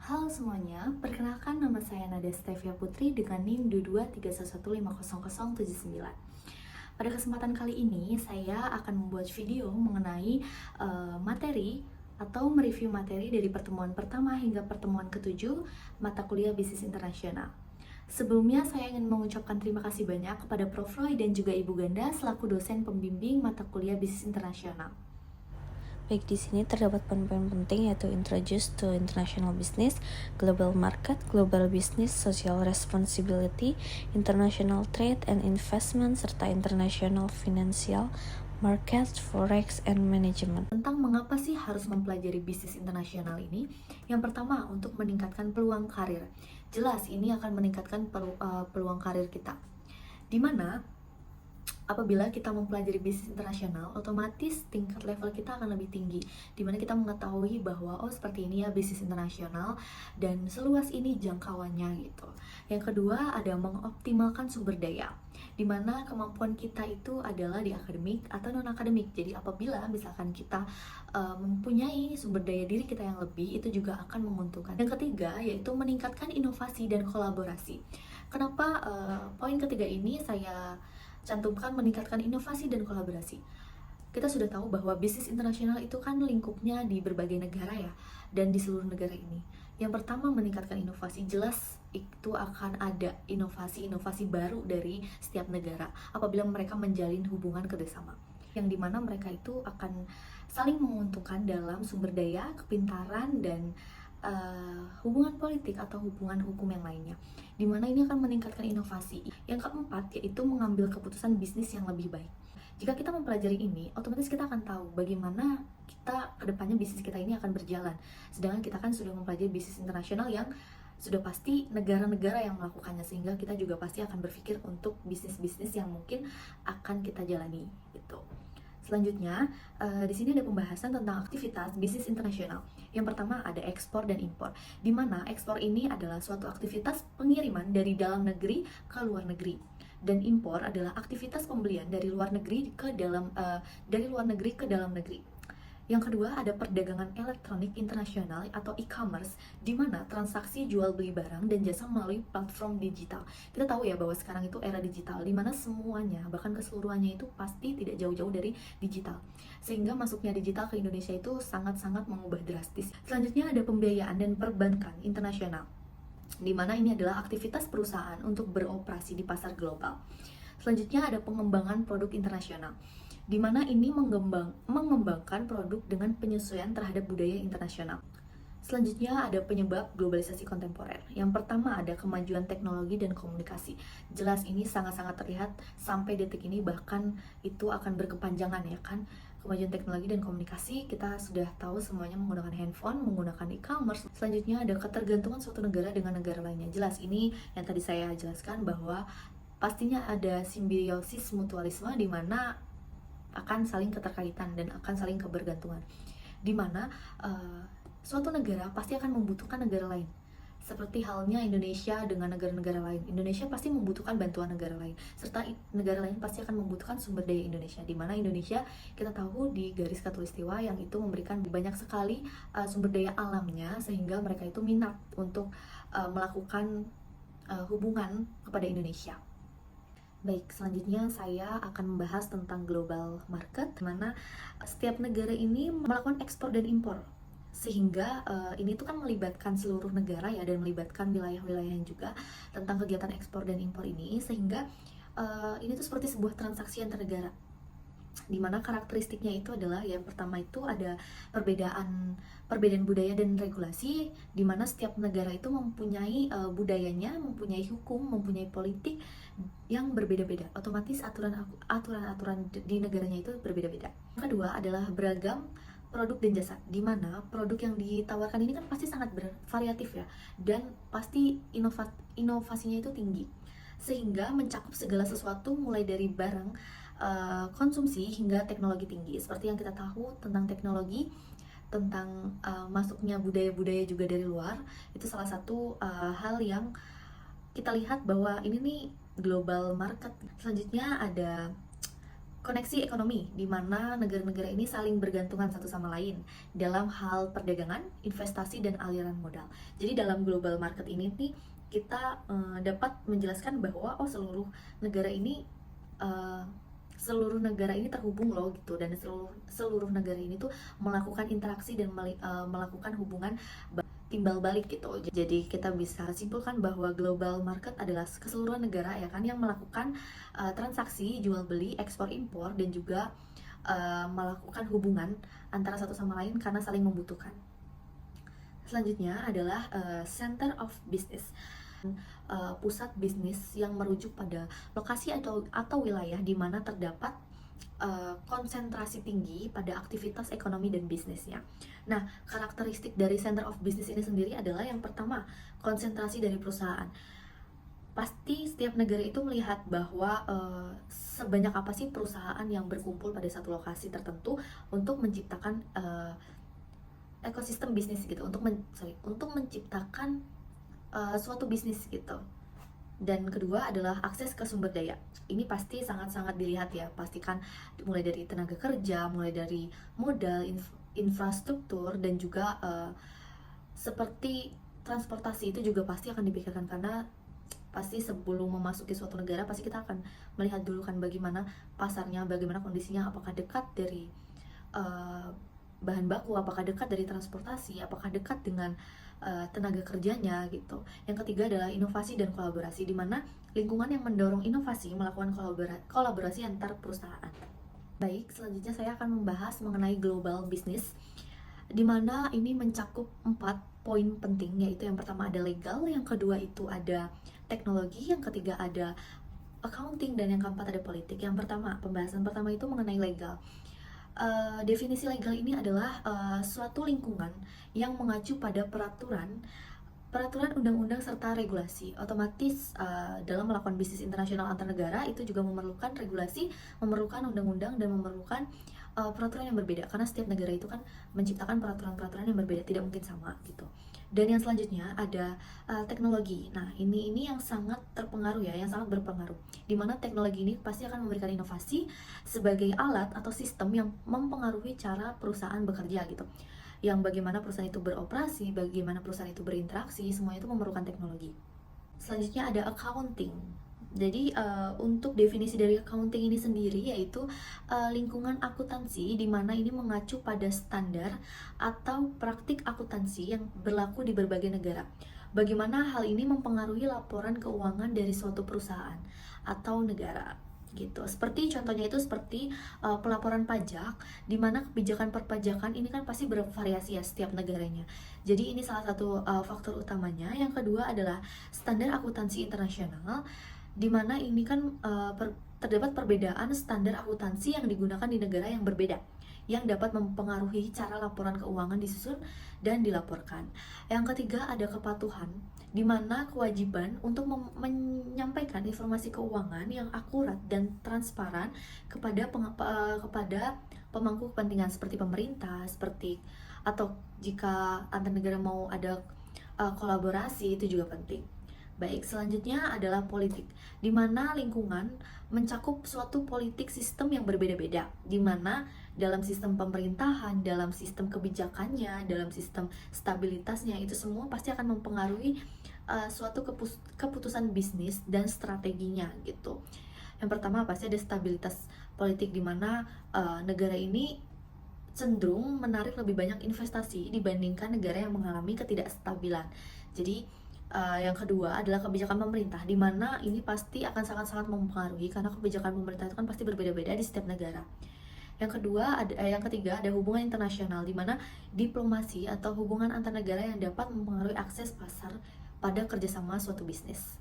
Halo semuanya, perkenalkan nama saya Nada Stevia Putri dengan NIM 2231500079. Pada kesempatan kali ini, saya akan membuat video mengenai materi atau mereview materi dari pertemuan pertama hingga pertemuan ketujuh mata kuliah bisnis internasional. Sebelumnya, saya ingin mengucapkan terima kasih banyak kepada Prof. Roy dan juga Ibu Ganda selaku dosen pembimbing mata kuliah bisnis internasional. Baik, di sini terdapat poin-poin penting yaitu Introduce to International Business, Global Market, Global Business, Social Responsibility, International Trade and Investment, serta International Financial Market, Forex, and Management. Tentang mengapa sih harus mempelajari bisnis internasional ini? Yang pertama, untuk meningkatkan peluang karir. Jelas ini akan meningkatkan peluang karir kita. Dimana apabila kita mempelajari bisnis internasional, otomatis tingkat level kita akan lebih tinggi, dimana kita mengetahui bahwa seperti ini ya bisnis internasional dan seluas ini jangkauannya gitu. Yang kedua ada mengoptimalkan sumber daya, dimana kemampuan kita itu adalah di akademik atau non akademik. Jadi apabila misalkan kita mempunyai sumber daya diri kita yang lebih, itu juga akan menguntungkan. Yang ketiga yaitu meningkatkan inovasi dan kolaborasi. Kenapa poin ketiga ini saya cantumkan meningkatkan inovasi dan kolaborasi? Kita sudah tahu bahwa bisnis internasional itu kan lingkupnya di berbagai negara ya, dan di seluruh negara ini. Yang pertama meningkatkan inovasi, jelas itu akan ada inovasi-inovasi baru dari setiap negara apabila mereka menjalin hubungan kerjasama, yang dimana mereka itu akan saling menguntungkan dalam sumber daya, kepintaran, dan hubungan politik atau hubungan hukum yang lainnya, dimana ini akan meningkatkan inovasi. Yang keempat yaitu mengambil keputusan bisnis yang lebih baik. Jika kita mempelajari ini, otomatis kita akan tahu bagaimana kita kedepannya bisnis kita ini akan berjalan. Sedangkan kita kan sudah mempelajari bisnis internasional yang sudah pasti negara-negara yang melakukannya, sehingga kita juga pasti akan berpikir untuk bisnis-bisnis yang mungkin akan kita jalani gitu. Selanjutnya, di sini ada pembahasan tentang aktivitas bisnis internasional. Yang pertama ada ekspor dan impor, di mana ekspor ini adalah suatu aktivitas pengiriman dari dalam negeri ke luar negeri, dan impor adalah aktivitas pembelian dari luar negeri ke dalam negeri. Yang kedua ada perdagangan elektronik internasional atau e-commerce, di mana transaksi jual beli barang dan jasa melalui platform digital. Kita tahu ya bahwa sekarang itu era digital, di mana semuanya bahkan keseluruhannya itu pasti tidak jauh-jauh dari digital, sehingga masuknya digital ke Indonesia itu sangat-sangat mengubah drastis. Selanjutnya ada pembiayaan dan perbankan internasional, di mana ini adalah aktivitas perusahaan untuk beroperasi di pasar global. Selanjutnya ada pengembangan produk internasional, di mana ini mengembangkan produk dengan penyesuaian terhadap budaya internasional. Selanjutnya ada penyebab globalisasi kontemporer. Yang pertama ada kemajuan teknologi dan komunikasi. Jelas ini sangat-sangat terlihat sampai detik ini, bahkan itu akan berkepanjangan ya kan. Kemajuan teknologi dan komunikasi, kita sudah tahu semuanya menggunakan handphone, menggunakan e-commerce. Selanjutnya ada ketergantungan suatu negara dengan negara lainnya. Jelas ini yang tadi saya jelaskan bahwa pastinya ada simbiosis mutualisme, di mana akan saling keterkaitan dan akan saling kebergantungan, di mana suatu negara pasti akan membutuhkan negara lain. Seperti halnya Indonesia dengan negara-negara lain, Indonesia pasti membutuhkan bantuan negara lain, serta negara lain pasti akan membutuhkan sumber daya Indonesia, di mana Indonesia kita tahu di garis khatulistiwa yang itu memberikan banyak sekali sumber daya alamnya, sehingga mereka itu minat untuk melakukan hubungan kepada Indonesia. Baik, selanjutnya saya akan membahas tentang global market, di mana setiap negara ini melakukan ekspor dan impor, sehingga ini tuh kan melibatkan seluruh negara ya, dan melibatkan wilayah-wilayah yang juga tentang kegiatan ekspor dan impor ini, sehingga ini tuh seperti sebuah transaksi antar negara, dimana karakteristiknya itu adalah yang pertama itu ada perbedaan budaya dan regulasi, dimana setiap negara itu mempunyai budayanya, mempunyai hukum, mempunyai politik yang berbeda-beda. Otomatis aturan-aturan di negaranya itu berbeda-beda. Yang kedua adalah beragam produk dan jasa, dimana produk yang ditawarkan ini kan pasti sangat bervariatif ya, dan pasti inovasinya itu tinggi, sehingga mencakup segala sesuatu mulai dari barang konsumsi hingga teknologi tinggi. Seperti yang kita tahu tentang teknologi, tentang masuknya budaya-budaya juga dari luar, itu salah satu hal yang kita lihat bahwa ini nih global market. Selanjutnya ada koneksi ekonomi, di mana negara-negara ini saling bergantungan satu sama lain dalam hal perdagangan, investasi, dan aliran modal. Jadi dalam global market ini nih, kita dapat menjelaskan bahwa negara ini uh, seluruh negara ini terhubung loh gitu, dan seluruh negara ini tuh melakukan interaksi dan melakukan hubungan timbal balik gitu. Jadi kita bisa simpulkan bahwa global market adalah keseluruhan negara ya kan yang melakukan transaksi jual beli, ekspor impor, dan juga melakukan hubungan antara satu sama lain karena saling membutuhkan. Selanjutnya adalah center of business, pusat bisnis yang merujuk pada lokasi atau wilayah di mana terdapat konsentrasi tinggi pada aktivitas ekonomi dan bisnisnya. Nah, karakteristik dari center of business ini sendiri adalah yang pertama, konsentrasi dari perusahaan. Pasti setiap negara itu melihat bahwa sebanyak apa sih perusahaan yang berkumpul pada satu lokasi tertentu untuk menciptakan ekosistem bisnis gitu, untuk menciptakan suatu bisnis gitu. Dan kedua adalah akses ke sumber daya. Ini pasti sangat-sangat dilihat ya, pastikan mulai dari tenaga kerja, mulai dari modal, infrastruktur, dan juga seperti transportasi itu juga pasti akan dipikirkan, karena pasti sebelum memasuki suatu negara pasti kita akan melihat dulu kan bagaimana pasarnya, bagaimana kondisinya, apakah dekat dari bahan baku, apakah dekat dari transportasi, apakah dekat dengan tenaga kerjanya gitu. Yang ketiga adalah inovasi dan kolaborasi, di mana lingkungan yang mendorong inovasi melakukan kolaborasi antar perusahaan. Baik, selanjutnya saya akan membahas mengenai global business, di mana ini mencakup 4 poin penting, yaitu yang pertama ada legal, yang kedua itu ada teknologi, yang ketiga ada accounting, dan yang keempat ada politik. Yang pertama, pembahasan pertama itu mengenai legal. Definisi legal ini adalah suatu lingkungan yang mengacu pada peraturan undang-undang serta regulasi. Otomatis dalam melakukan bisnis internasional antar negara itu juga memerlukan regulasi, memerlukan undang-undang, dan memerlukan peraturan yang berbeda, karena setiap negara itu kan menciptakan peraturan-peraturan yang berbeda, tidak mungkin sama gitu. Dan yang selanjutnya ada teknologi. Nah, ini yang sangat terpengaruh ya, yang sangat berpengaruh, dimana teknologi ini pasti akan memberikan inovasi sebagai alat atau sistem yang mempengaruhi cara perusahaan bekerja gitu, yang bagaimana perusahaan itu beroperasi, bagaimana perusahaan itu berinteraksi, semuanya itu memerlukan teknologi. Selanjutnya ada accounting. Jadi untuk definisi dari accounting ini sendiri yaitu lingkungan akuntansi, di mana ini mengacu pada standar atau praktik akuntansi yang berlaku di berbagai negara. Bagaimana hal ini mempengaruhi laporan keuangan dari suatu perusahaan atau negara gitu. Seperti contohnya itu seperti pelaporan pajak, di mana kebijakan perpajakan ini kan pasti bervariasi ya setiap negaranya. Jadi ini salah satu faktor utamanya. Yang kedua adalah standar akuntansi internasional, di mana ini kan terdapat perbedaan standar akuntansi yang digunakan di negara yang berbeda, yang dapat mempengaruhi cara laporan keuangan disusun dan dilaporkan. Yang ketiga ada kepatuhan, di mana kewajiban untuk menyampaikan informasi keuangan yang akurat dan transparan kepada pemangku kepentingan seperti pemerintah, atau jika antar negara mau ada kolaborasi, itu juga penting. Baik, selanjutnya adalah politik, di mana lingkungan mencakup suatu politik sistem yang berbeda-beda, di mana dalam sistem pemerintahan, dalam sistem kebijakannya, dalam sistem stabilitasnya, itu semua pasti akan mempengaruhi suatu keputusan bisnis dan strateginya gitu. Yang pertama pasti ada stabilitas politik, di mana negara ini cenderung menarik lebih banyak investasi dibandingkan negara yang mengalami ketidakstabilan. Jadi yang kedua adalah kebijakan pemerintah, di mana ini pasti akan sangat-sangat mempengaruhi, karena kebijakan pemerintah itu kan pasti berbeda-beda di setiap negara. Yang ketiga ada hubungan internasional, di mana diplomasi atau hubungan antar negara yang dapat mempengaruhi akses pasar pada kerjasama suatu bisnis.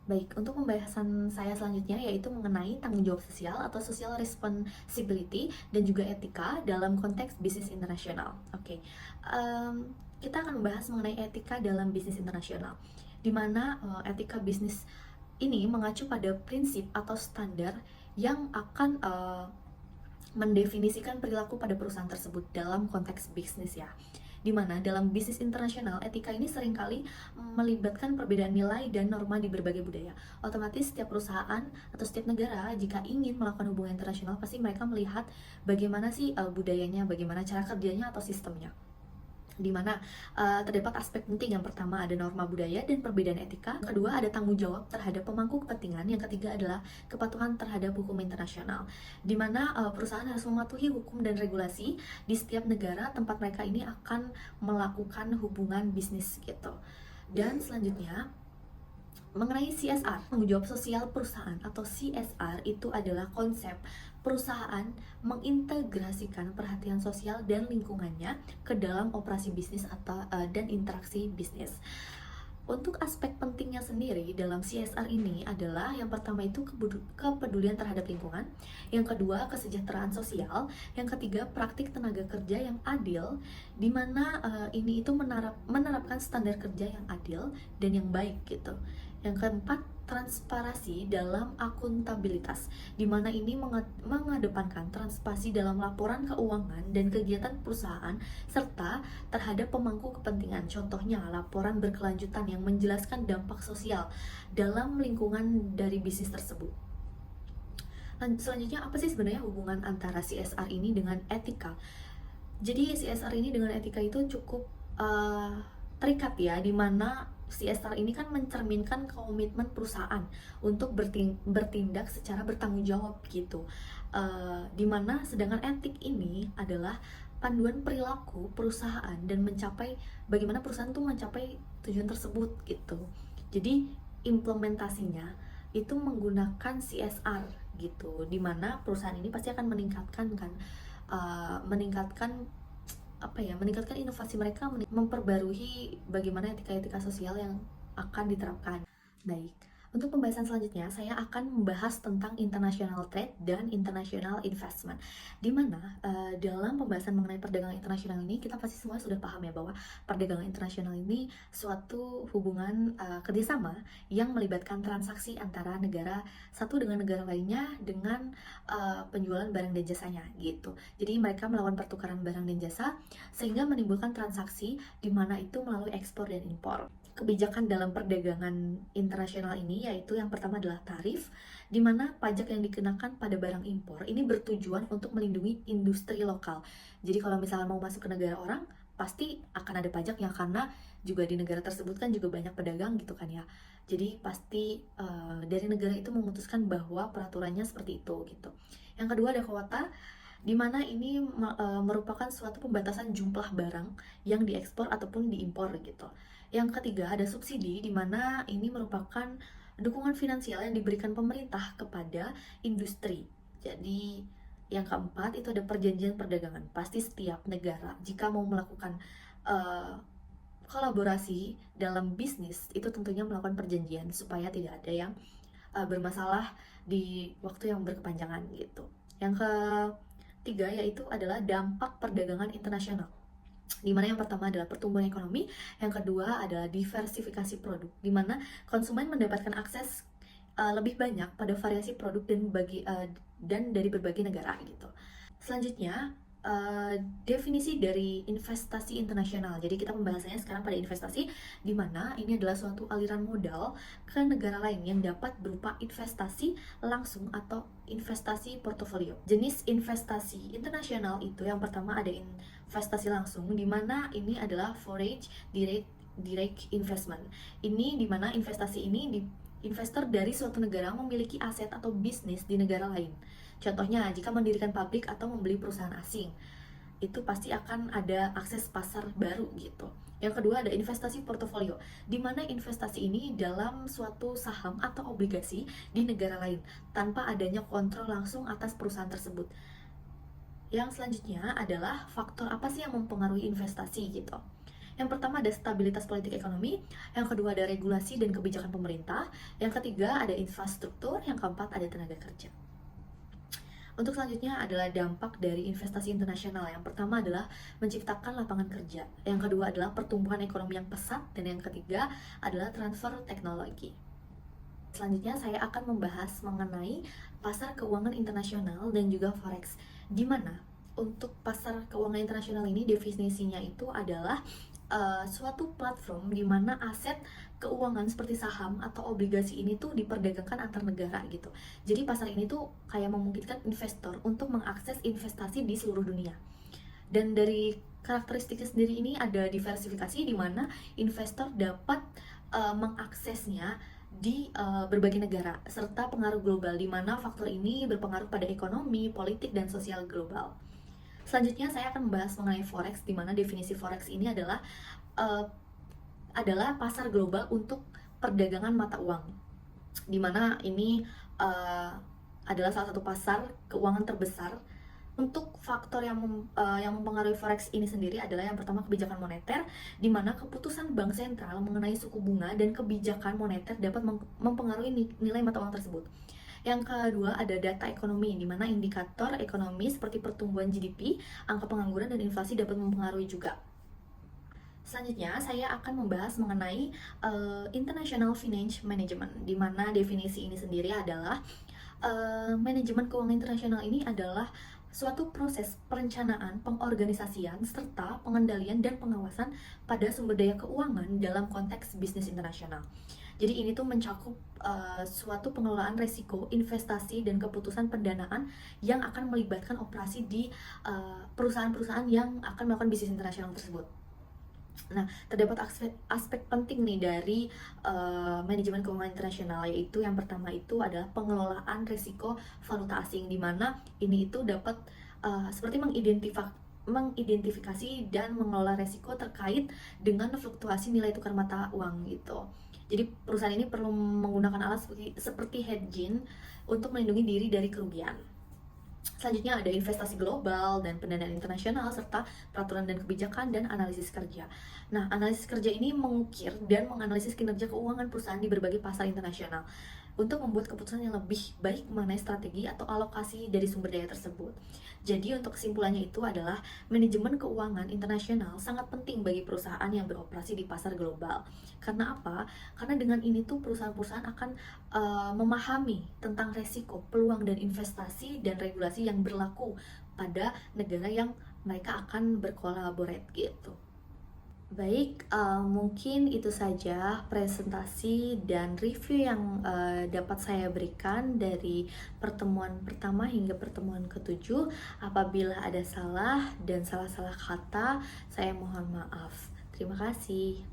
Baik, untuk pembahasan saya selanjutnya yaitu mengenai tanggung jawab sosial atau social responsibility dan juga etika dalam konteks bisnis internasional. Oke. Kita akan membahas mengenai etika dalam bisnis internasional, di mana etika bisnis ini mengacu pada prinsip atau standar yang akan mendefinisikan perilaku pada perusahaan tersebut dalam konteks bisnis ya. di mana dalam bisnis internasional etika ini seringkali melibatkan perbedaan nilai dan norma di berbagai budaya. Otomatis setiap perusahaan atau setiap negara jika ingin melakukan hubungan internasional pasti mereka melihat bagaimana sih budayanya, bagaimana cara kerjanya atau sistemnya. Di mana terdapat aspek penting. Yang pertama ada norma budaya dan perbedaan etika, yang kedua ada tanggung jawab terhadap pemangku kepentingan, yang ketiga adalah kepatuhan terhadap hukum internasional, di mana perusahaan harus mematuhi hukum dan regulasi di setiap negara tempat mereka ini akan melakukan hubungan bisnis gitu. Dan selanjutnya mengenai CSR, tanggung jawab sosial perusahaan atau CSR itu adalah konsep perusahaan mengintegrasikan perhatian sosial dan lingkungannya ke dalam operasi bisnis atau dan interaksi bisnis. Untuk aspek pentingnya sendiri dalam CSR ini adalah yang pertama itu kepedulian terhadap lingkungan, yang kedua kesejahteraan sosial, yang ketiga praktik tenaga kerja yang adil, di mana ini itu menerapkan standar kerja yang adil dan yang baik gitu. Yang keempat, transparansi dalam akuntabilitas, di mana ini mengedepankan transparansi dalam laporan keuangan dan kegiatan perusahaan serta terhadap pemangku kepentingan. Contohnya, laporan berkelanjutan yang menjelaskan dampak sosial dalam lingkungan dari bisnis tersebut. Selanjutnya, apa sih sebenarnya hubungan antara CSR ini dengan etika? Jadi CSR ini dengan etika itu cukup terikat ya, di mana CSR ini kan mencerminkan komitmen perusahaan untuk bertindak secara bertanggung jawab gitu. Dimana sedangkan etik ini adalah panduan perilaku perusahaan dan mencapai bagaimana perusahaan tuh mencapai tujuan tersebut gitu. Jadi implementasinya itu menggunakan CSR gitu, dimana perusahaan ini pasti akan meningkatkan meningkatkan inovasi mereka, memperbarui bagaimana etika-etika sosial yang akan diterapkan. Baik, untuk pembahasan selanjutnya saya akan membahas tentang international trade dan international investment, di mana dalam pembahasan mengenai perdagangan internasional ini kita pasti semua sudah paham ya bahwa perdagangan internasional ini suatu hubungan kerjasama yang melibatkan transaksi antara negara satu dengan negara lainnya dengan penjualan barang dan jasanya gitu. Jadi mereka melakukan pertukaran barang dan jasa sehingga menimbulkan transaksi di mana itu melalui ekspor dan impor. Kebijakan dalam perdagangan internasional ini yaitu yang pertama adalah tarif, di mana pajak yang dikenakan pada barang impor ini bertujuan untuk melindungi industri lokal. Jadi kalau misalnya mau masuk ke negara orang, pasti akan ada pajaknya karena juga di negara tersebut kan juga banyak pedagang gitu kan ya. Jadi pasti dari negara itu memutuskan bahwa peraturannya seperti itu gitu. Yang kedua ada kuota, di mana ini merupakan suatu pembatasan jumlah barang yang diekspor ataupun diimpor gitu. Yang ketiga ada subsidi, di mana ini merupakan dukungan finansial yang diberikan pemerintah kepada industri. Jadi yang keempat itu ada perjanjian perdagangan. Pasti setiap negara jika mau melakukan kolaborasi dalam bisnis itu tentunya melakukan perjanjian supaya tidak ada yang bermasalah di waktu yang berkepanjangan gitu. Yang ketiga yaitu adalah dampak perdagangan internasional, di mana yang pertama adalah pertumbuhan ekonomi, yang kedua adalah diversifikasi produk, di mana konsumen mendapatkan akses lebih banyak pada variasi produk dan dari berbagai negara gitu. Selanjutnya definisi dari investasi internasional. Jadi kita pembahasannya sekarang pada investasi, di mana ini adalah suatu aliran modal ke negara lain yang dapat berupa investasi langsung atau investasi portofolio. Jenis investasi internasional itu yang pertama ada investasi langsung, di mana ini adalah foreign direct investment. Ini di mana investasi ini investor dari suatu negara memiliki aset atau bisnis di negara lain. Contohnya, jika mendirikan pabrik atau membeli perusahaan asing, itu pasti akan ada akses pasar baru gitu. Yang kedua ada investasi portofolio, di mana investasi ini dalam suatu saham atau obligasi di negara lain, tanpa adanya kontrol langsung atas perusahaan tersebut. Yang selanjutnya adalah faktor apa sih yang mempengaruhi investasi gitu. Yang pertama ada stabilitas politik ekonomi, yang kedua ada regulasi dan kebijakan pemerintah, yang ketiga ada infrastruktur, yang keempat ada tenaga kerja. Untuk selanjutnya adalah dampak dari investasi internasional. Yang pertama adalah menciptakan lapangan kerja, yang kedua adalah pertumbuhan ekonomi yang pesat, dan yang ketiga adalah transfer teknologi. Selanjutnya saya akan membahas mengenai pasar keuangan internasional dan juga forex, di mana Untuk pasar keuangan internasional ini definisinya itu adalah suatu platform di mana aset keuangan seperti saham atau obligasi ini tuh diperdagangkan antar negara gitu. Jadi pasar ini tuh kayak memungkinkan investor untuk mengakses investasi di seluruh dunia. Dan dari karakteristiknya sendiri ini ada diversifikasi di mana investor dapat mengaksesnya di berbagai negara serta pengaruh global di mana faktor ini berpengaruh pada ekonomi, politik, dan sosial global. Selanjutnya saya akan membahas mengenai forex, di mana definisi forex ini adalah pasar global untuk perdagangan mata uang, di mana ini adalah salah satu pasar keuangan terbesar. Untuk faktor yang mempengaruhi forex ini sendiri adalah yang pertama kebijakan moneter, di mana keputusan bank sentral mengenai suku bunga dan kebijakan moneter dapat mempengaruhi nilai mata uang tersebut. Yang kedua ada data ekonomi, di mana indikator ekonomi seperti pertumbuhan GDP, angka pengangguran, dan inflasi dapat mempengaruhi juga. Selanjutnya, saya akan membahas mengenai International Finance Management, di mana definisi ini sendiri adalah manajemen keuangan internasional ini adalah suatu proses perencanaan, pengorganisasian, serta pengendalian dan pengawasan pada sumber daya keuangan dalam konteks bisnis internasional. Jadi ini tuh mencakup suatu pengelolaan resiko, investasi, dan keputusan pendanaan yang akan melibatkan operasi di perusahaan-perusahaan yang akan melakukan bisnis internasional tersebut. Nah, terdapat aspek penting nih dari manajemen keuangan internasional, yaitu yang pertama itu adalah pengelolaan risiko valuta asing, di mana ini itu dapat seperti mengidentifikasi dan mengelola risiko terkait dengan fluktuasi nilai tukar mata uang gitu. Jadi perusahaan ini perlu menggunakan alat seperti hedging untuk melindungi diri dari kerugian. Selanjutnya ada investasi global dan pendanaan internasional, serta peraturan dan kebijakan dan analisis kerja. Nah, analisis kerja ini mengukir dan menganalisis kinerja keuangan perusahaan di berbagai pasar internasional untuk membuat keputusan yang lebih baik mengenai strategi atau alokasi dari sumber daya tersebut. Jadi untuk kesimpulannya itu adalah manajemen keuangan internasional sangat penting bagi perusahaan yang beroperasi di pasar global. Karena apa? Karena dengan ini tuh perusahaan-perusahaan akan memahami tentang resiko, peluang, dan investasi dan regulasi yang berlaku pada negara yang mereka akan berkolaborate gitu. Baik, mungkin itu saja presentasi dan review yang dapat saya berikan dari pertemuan pertama hingga pertemuan ketujuh. Apabila ada salah dan salah-salah kata, saya mohon maaf. Terima kasih.